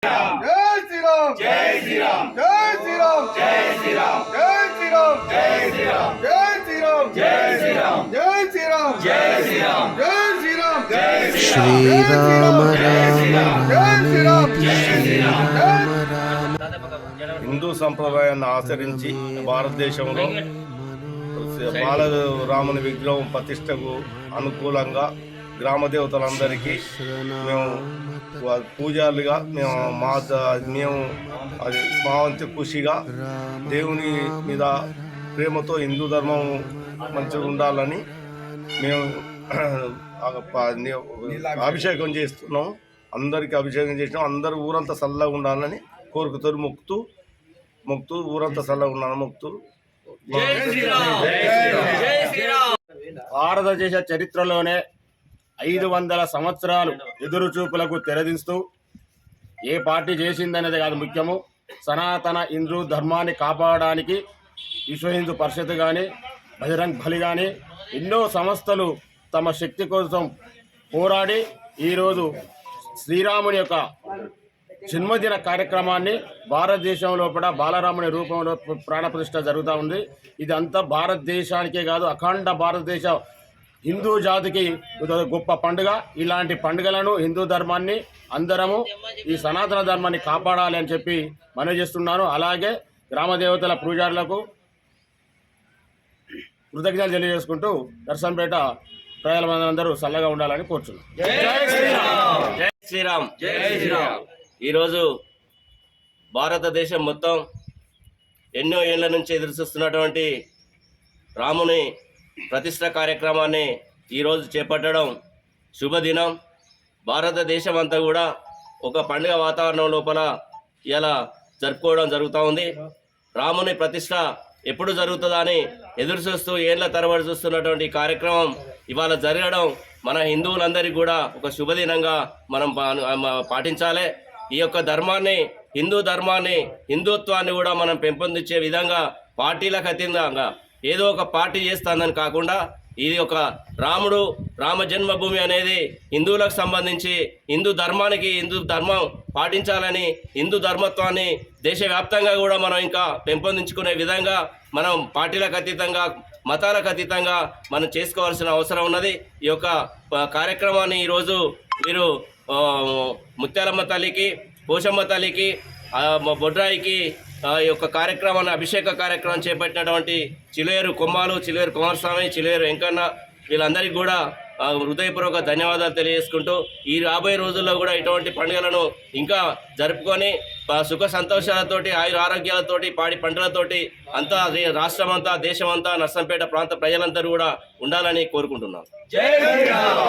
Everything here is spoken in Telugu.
జై శ్రీరామ్ జై శ్రీరామ్ జై శ్రీరామ్ జై శ్రీరామ్ జై శ్రీరామ్ జై శ్రీరామ్ జై శ్రీరామ్ జై శ్రీరామ్ జై శ్రీరామ్ జై శ్రీరామ్ జై శ్రీరామ్ జై శ్రీరామ రామ జై శ్రీరామ్ హిందూ సంప్రదాయాన్ని ఆచరించి భారతదేశంలో బాలరాముని విగ్రహం ప్రతిష్టకు అనుకూలంగా గ్రామ దేవతలందరికీ మేము పూజారులుగా మేము అది మా వంతు ఖుషిగా దేవుని మీద ప్రేమతో హిందూ ధర్మం మంచిగా ఉండాలని మేము అభిషేకం చేస్తున్నాం. అందరికీ అభిషేకం చేసినాం. అందరూ ఊరంతా చల్లగా ఉండాలని కోరుకుతారు. మొక్కుతూ ఊరంతా చల్లగా ఉండాలని మొక్కుతూ. భారతదేశ చరిత్రలోనే 500 సంవత్సరాలు ఎదురు చూపులకు తెరదిస్తూ ఏ పార్టీ చేసిందనేది కాదు ముఖ్యము. సనాతన హిందూ ధర్మాన్ని కాపాడడానికి విశ్వ హిందూ పరిషత్ కానీ బజరంగ్ బలి కానీ ఎన్నో సంస్థలు తమ శక్తి కోసం పోరాడి ఈరోజు శ్రీరాముని యొక్క జన్మదిన కార్యక్రమాన్ని భారతదేశంలో కూడా బాలరాముని రూపంలో ప్రాణప్రతిష్ఠ జరుగుతూ ఉంది. ఇదంతా భారతదేశానికే కాదు అఖండ భారతదేశ హిందూ జాతికి గొప్ప పండుగ. ఇలాంటి పండుగలను హిందూ ధర్మాన్ని అందరము ఈ సనాతన ధర్మాన్ని కాపాడాలి అని చెప్పి మనవి చేస్తున్నాను. అలాగే గ్రామ దేవతల పూజారులకు కృతజ్ఞతలు తెలియజేసుకుంటూ నర్సంపేట ప్రజలందరూ చల్లగా ఉండాలని కోరుచున్నాను. జై శ్రీరామ్ జై శ్రీరామ్ జై శ్రీరామ్. ఈరోజు భారతదేశం మొత్తం ఎన్నో ఏళ్ల నుంచి ఎదురుచూస్తున్నటువంటి రాముని ప్రతిష్ఠ కార్యక్రమాన్ని ఈరోజు చేపట్టడం శుభదినం. భారతదేశం అంతా కూడా ఒక పండుగ వాతావరణం లోపల ఇలా జరుపుకోవడం జరుగుతూ ఉంది. రాముని ప్రతిష్ఠ ఎప్పుడు జరుగుతుందా అని ఎదురు చూస్తూ ఏళ్ల తరబడి చూస్తున్నటువంటి కార్యక్రమం ఇవాళ జరగడం మన హిందువులందరికీ కూడా ఒక శుభదినంగా మనం పాటించాలి. ఈ యొక్క ధర్మాన్ని హిందూ ధర్మాన్ని హిందుత్వాన్ని కూడా మనం పెంపొందించే విధంగా పార్టీలకు అతీతంగా ఏదో ఒక పార్టీ చేస్తుందని కాకుండా ఇది ఒక రామ జన్మభూమి అనేది హిందువులకు సంబంధించి హిందూ ధర్మానికి హిందూ ధర్మం పాటించాలని హిందూ ధర్మత్వాన్ని దేశవ్యాప్తంగా కూడా మనం ఇంకా పెంపొందించుకునే విధంగా మనం పార్టీలకు అతీతంగా మతాలకు అతీతంగా మనం చేసుకోవాల్సిన అవసరం ఉన్నది. ఈ యొక్క కార్యక్రమాన్ని ఈరోజు మీరు ముత్యాలమ్మ తల్లికి పోషమ్మ తల్లికి బొడ్రాయికి ఈ యొక్క కార్యక్రమాన్ని అభిషేక కార్యక్రమం చేపట్టినటువంటి చిలేరు కొమ్మాలు, చిలేరు కుమారస్వామి, చిలేరు వెంకన్న వీళ్ళందరికీ కూడా హృదయపూర్వక ధన్యవాదాలు తెలియజేసుకుంటూ ఈ రాబోయే రోజుల్లో కూడా ఇటువంటి పండుగలను ఇంకా జరుపుకొని సుఖ సంతోషాలతోటి ఆయుర ఆరోగ్యాలతోటి పాడి పంటలతోటి అంతా రాష్ట్రం అంతా దేశం అంతా నర్సంపేట ప్రాంత ప్రజలందరూ కూడా ఉండాలని కోరుకుంటున్నాం. జై శ్రీరామ్.